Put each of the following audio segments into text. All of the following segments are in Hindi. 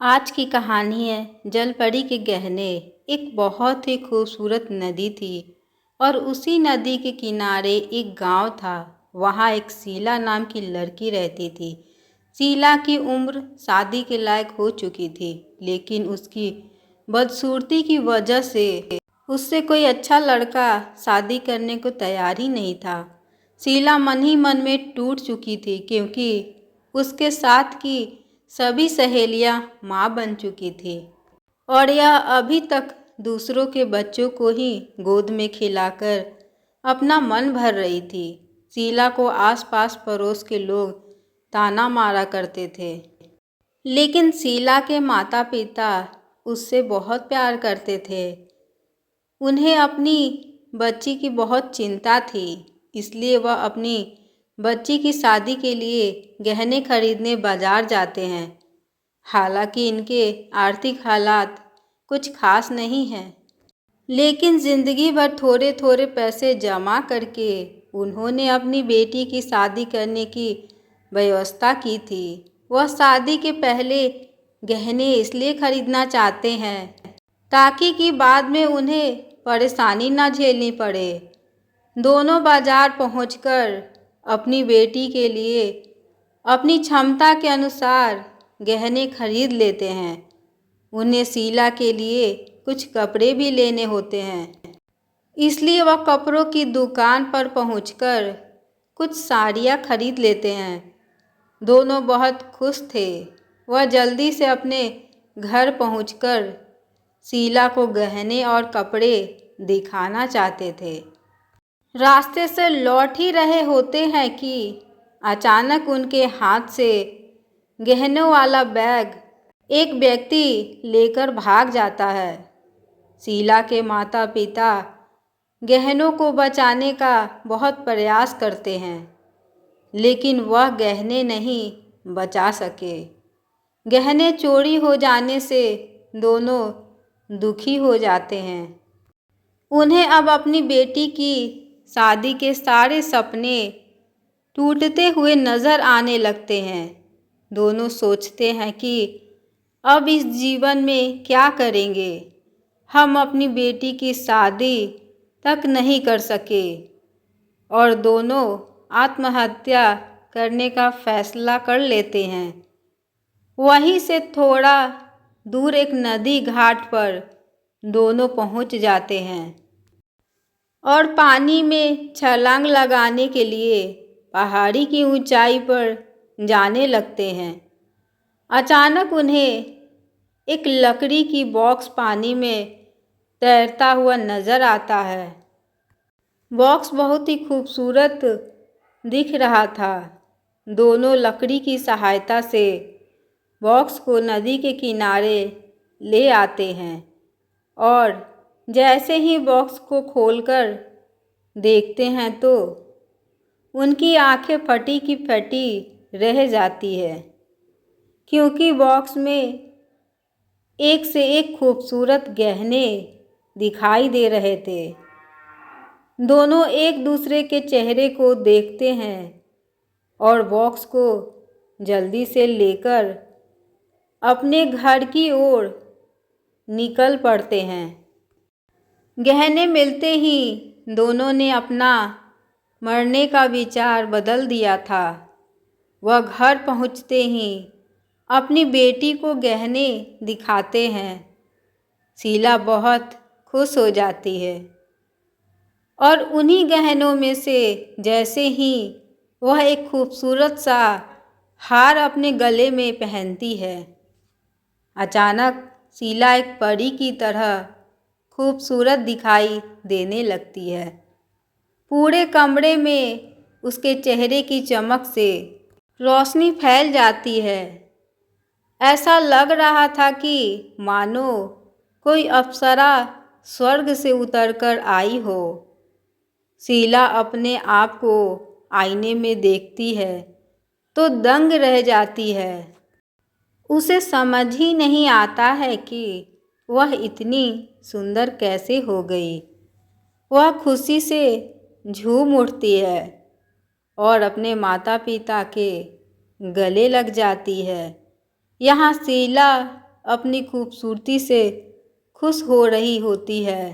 आज की कहानी है जलपरी के गहने। एक बहुत ही खूबसूरत नदी थी और उसी नदी के किनारे एक गांव था। वहाँ एक शीला नाम की लड़की रहती थी। शीला की उम्र शादी के लायक हो चुकी थी, लेकिन उसकी बदसूरती की वजह से उससे कोई अच्छा लड़का शादी करने को तैयार ही नहीं था। शीला मन ही मन में टूट चुकी थी, क्योंकि उसके साथ की सभी सहेलियां माँ बन चुकी थी और यह अभी तक दूसरों के बच्चों को ही गोद में खिलाकर अपना मन भर रही थी। शीला को आसपास पड़ोस के लोग ताना मारा करते थे, लेकिन शीला के माता पिता उससे बहुत प्यार करते थे। उन्हें अपनी बच्ची की बहुत चिंता थी, इसलिए वह अपनी बच्ची की शादी के लिए गहने खरीदने बाजार जाते हैं। हालांकि इनके आर्थिक हालात कुछ खास नहीं हैं, लेकिन ज़िंदगी भर थोड़े थोड़े पैसे जमा करके उन्होंने अपनी बेटी की शादी करने की व्यवस्था की थी। वह शादी के पहले गहने इसलिए खरीदना चाहते हैं ताकि कि बाद में उन्हें परेशानी न झेलनी पड़े। दोनों बाजार पहुंचकर अपनी बेटी के लिए अपनी क्षमता के अनुसार गहने खरीद लेते हैं। उन्हें शीला के लिए कुछ कपड़े भी लेने होते हैं, इसलिए वह कपड़ों की दुकान पर पहुंचकर कुछ साड़ियाँ खरीद लेते हैं। दोनों बहुत खुश थे। वह जल्दी से अपने घर पहुंचकर शीला को गहने और कपड़े दिखाना चाहते थे। रास्ते से लौट ही रहे होते हैं कि अचानक उनके हाथ से गहनों वाला बैग एक व्यक्ति लेकर भाग जाता है। शीला के माता पिता गहनों को बचाने का बहुत प्रयास करते हैं, लेकिन वह गहने नहीं बचा सके। गहने चोरी हो जाने से दोनों दुखी हो जाते हैं। उन्हें अब अपनी बेटी की शादी के सारे सपने टूटते हुए नज़र आने लगते हैं। दोनों सोचते हैं कि अब इस जीवन में क्या करेंगे। हम अपनी बेटी की शादी तक नहीं कर सके और दोनों आत्महत्या करने का फैसला कर लेते हैं। वहीं से थोड़ा दूर एक नदी घाट पर दोनों पहुंच जाते हैं और पानी में छलांग लगाने के लिए पहाड़ी की ऊंचाई पर जाने लगते हैं। अचानक उन्हें एक लकड़ी की बॉक्स पानी में तैरता हुआ नज़र आता है। बॉक्स बहुत ही खूबसूरत दिख रहा था। दोनों लकड़ी की सहायता से बॉक्स को नदी के किनारे ले आते हैं और जैसे ही बॉक्स को खोलकर देखते हैं तो उनकी आंखें फटी की फटी रह जाती है, क्योंकि बॉक्स में एक से एक खूबसूरत गहने दिखाई दे रहे थे। दोनों एक दूसरे के चेहरे को देखते हैं और बॉक्स को जल्दी से लेकर अपने घर की ओर निकल पड़ते हैं। गहने मिलते ही दोनों ने अपना मरने का विचार बदल दिया था। वह घर पहुंचते ही अपनी बेटी को गहने दिखाते हैं। शीला बहुत खुश हो जाती है और उन्हीं गहनों में से जैसे ही वह एक खूबसूरत सा हार अपने गले में पहनती है, अचानक शीला एक परी की तरह खूबसूरत दिखाई देने लगती है। पूरे कमरे में उसके चेहरे की चमक से रोशनी फैल जाती है। ऐसा लग रहा था कि मानो कोई अप्सरा स्वर्ग से उतरकर आई हो। शीला अपने आप को आईने में देखती है तो दंग रह जाती है। उसे समझ ही नहीं आता है कि वह इतनी सुंदर कैसे हो गई। वह खुशी से झूम उठती है और अपने माता पिता के गले लग जाती है। यहाँ शीला अपनी खूबसूरती से खुश हो रही होती है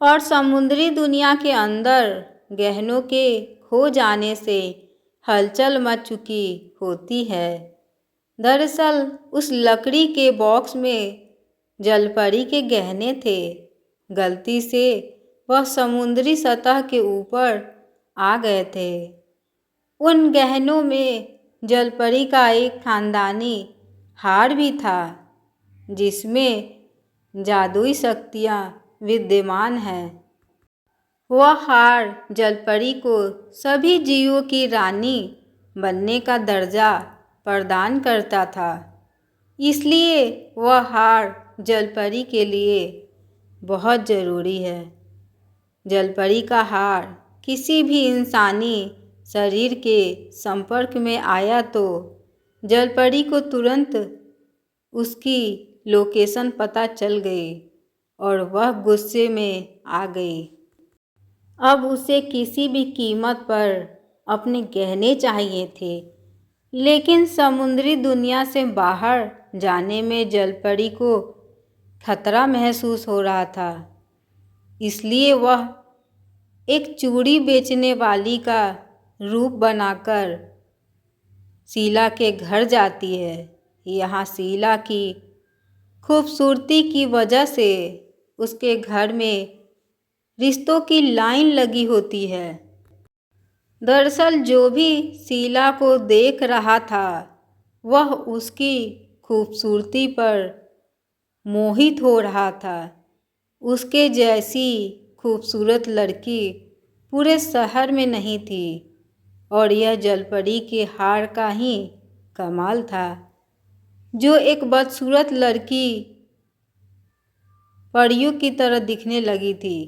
और समुद्री दुनिया के अंदर गहनों के खो जाने से हलचल मच चुकी होती है। दरअसल उस लकड़ी के बॉक्स में जलपरी के गहने थे। गलती से वह समुद्री सतह के ऊपर आ गए थे। उन गहनों में जलपरी का एक खानदानी हार भी था जिसमें जादुई शक्तियाँ विद्यमान हैं। वह हार जलपरी को सभी जीवों की रानी बनने का दर्जा प्रदान करता था। इसलिए वह हार जलपरी के लिए बहुत ज़रूरी है। जलपरी का हार किसी भी इंसानी शरीर के संपर्क में आया तो जलपरी को तुरंत उसकी लोकेशन पता चल गई और वह गुस्से में आ गई। अब उसे किसी भी कीमत पर अपने गहने चाहिए थे, लेकिन समुद्री दुनिया से बाहर जाने में जलपरी को खतरा महसूस हो रहा था। इसलिए वह एक चूड़ी बेचने वाली का रूप बनाकर शीला के घर जाती है। यहाँ शीला की खूबसूरती की वजह से उसके घर में रिश्तों की लाइन लगी होती है। दरअसल जो भी शीला को देख रहा था वह उसकी खूबसूरती पर मोहित हो रहा था। उसके जैसी खूबसूरत लड़की पूरे शहर में नहीं थी और यह जलपरी के हार का ही कमाल था जो एक बदसूरत लड़की परियों की तरह दिखने लगी थी।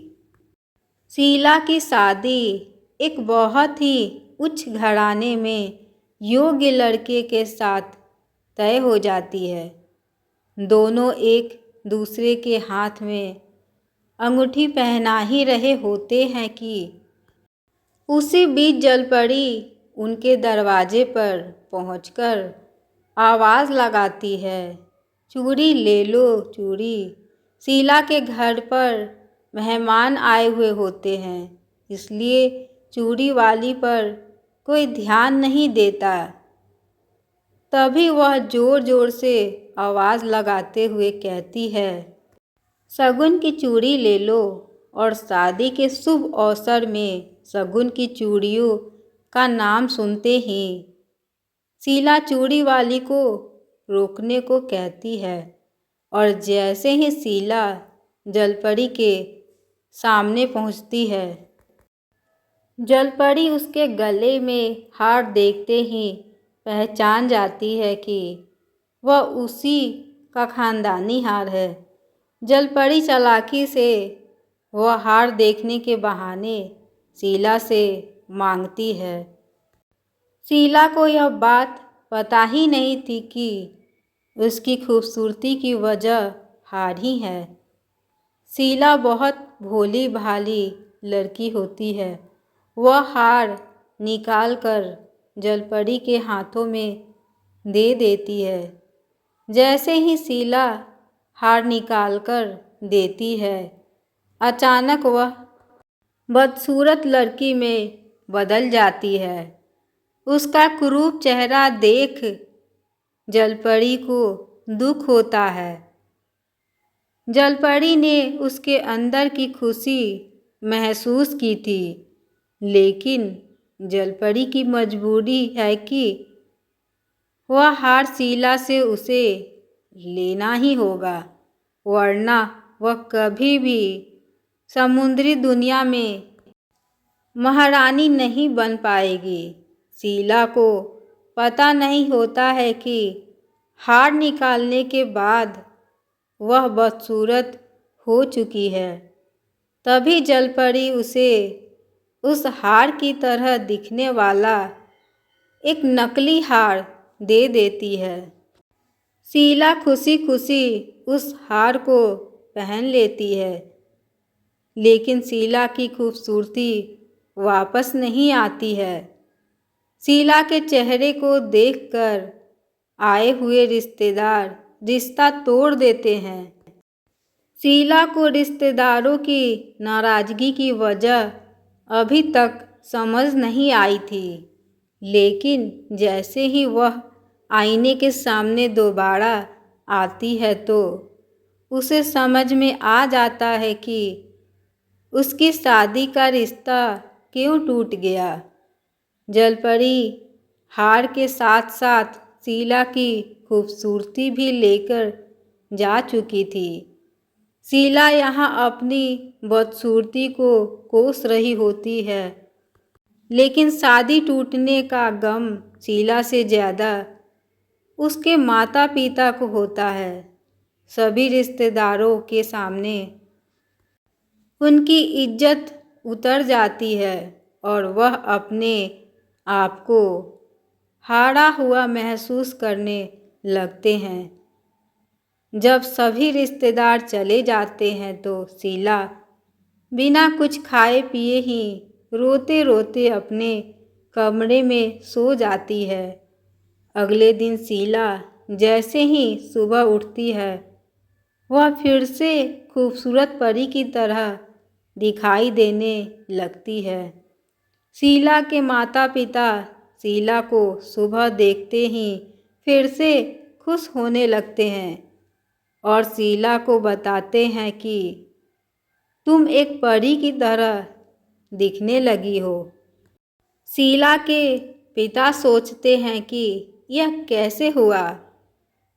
शीला की शादी एक बहुत ही उच्च घराने में योग्य लड़के के साथ तय हो जाती है। दोनों एक दूसरे के हाथ में अंगूठी पहना ही रहे होते हैं कि उसी बीच जलपरी उनके दरवाजे पर पहुंचकर आवाज़ लगाती है, चूड़ी ले लो चूड़ी। शीला के घर पर मेहमान आए हुए होते हैं, इसलिए चूड़ी वाली पर कोई ध्यान नहीं देता। तभी वह ज़ोर ज़ोर से आवाज़ लगाते हुए कहती है, शगुन की चूड़ी ले लो। और शादी के शुभ अवसर में शगुन की चूड़ियों का नाम सुनते ही शीला चूड़ी वाली को रोकने को कहती है और जैसे ही शीला जलपरी के सामने पहुंचती है, जलपरी उसके गले में हार देखते ही पहचान जाती है कि वह उसी का खानदानी हार है। जलपरी चालाकी से वह हार देखने के बहाने शीला से मांगती है। शीला को यह बात पता ही नहीं थी कि उसकी खूबसूरती की वजह हार ही है। शीला बहुत भोली भाली लड़की होती है। वह हार निकाल कर जलपरी के हाथों में दे देती है। जैसे ही शीला हार निकाल कर देती है, अचानक वह बदसूरत लड़की में बदल जाती है। उसका कुरूप चेहरा देख जलपरी को दुख होता है। जलपरी ने उसके अंदर की खुशी महसूस की थी, लेकिन जलपरी की मजबूरी है कि वह हार शीला से उसे लेना ही होगा, वरना वह कभी भी समुद्री दुनिया में महारानी नहीं बन पाएगी। शीला को पता नहीं होता है कि हार निकालने के बाद वह बदसूरत हो चुकी है। तभी जलपरी उसे उस हार की तरह दिखने वाला एक नकली हार दे देती है। शीला खुशी खुशी उस हार को पहन लेती है, लेकिन शीला की खूबसूरती वापस नहीं आती है। शीला के चेहरे को देखकर आए हुए रिश्तेदार रिश्ता तोड़ देते हैं। शीला को रिश्तेदारों की नाराज़गी की वजह अभी तक समझ नहीं आई थी, लेकिन जैसे ही वह आईने के सामने दोबारा आती है तो उसे समझ में आ जाता है कि उसकी शादी का रिश्ता क्यों टूट गया। जलपरी हार के साथ साथ शीला की खूबसूरती भी लेकर जा चुकी थी। शीला यहाँ अपनी बदसूरती को कोस रही होती है, लेकिन शादी टूटने का गम शीला से ज़्यादा उसके माता पिता को होता है। सभी रिश्तेदारों के सामने उनकी इज्जत उतर जाती है और वह अपने आप को हारा हुआ महसूस करने लगते हैं। जब सभी रिश्तेदार चले जाते हैं तो शीला बिना कुछ खाए पिए ही रोते रोते अपने कमरे में सो जाती है। अगले दिन शीला जैसे ही सुबह उठती है, वह फिर से खूबसूरत परी की तरह दिखाई देने लगती है। शीला के माता पिता शीला को सुबह देखते ही फिर से खुश होने लगते हैं और शीला को बताते हैं कि तुम एक परी की तरह दिखने लगी हो। शीला के पिता सोचते हैं कि यह कैसे हुआ।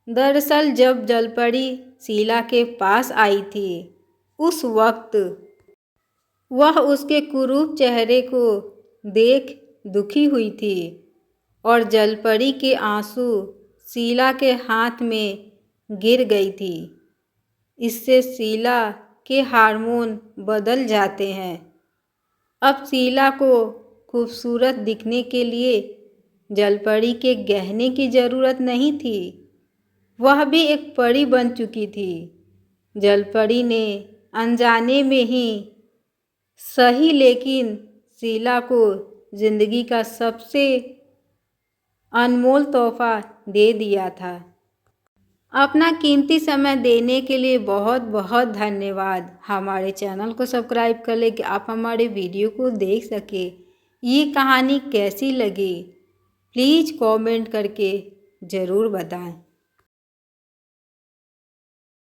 दरअसल जब जलपरी शीला के पास आई थी, उस वक्त वह उसके कुरूप चेहरे को देख दुखी हुई थी और जलपरी के आंसू शीला के हाथ में गिर गई थी। इससे शीला के हार्मोन बदल जाते हैं। अब शीला को खूबसूरत दिखने के लिए जलपरी के गहने की ज़रूरत नहीं थी। वह भी एक परी बन चुकी थी। जलपरी ने अनजाने में ही सही, लेकिन शीला को जिंदगी का सबसे अनमोल तोहफा दे दिया था। अपना कीमती समय देने के लिए बहुत बहुत धन्यवाद। हमारे चैनल को सब्सक्राइब कर लें कि आप हमारे वीडियो को देख सकें। ये कहानी कैसी लगी प्लीज़ कमेंट करके ज़रूर बताएं।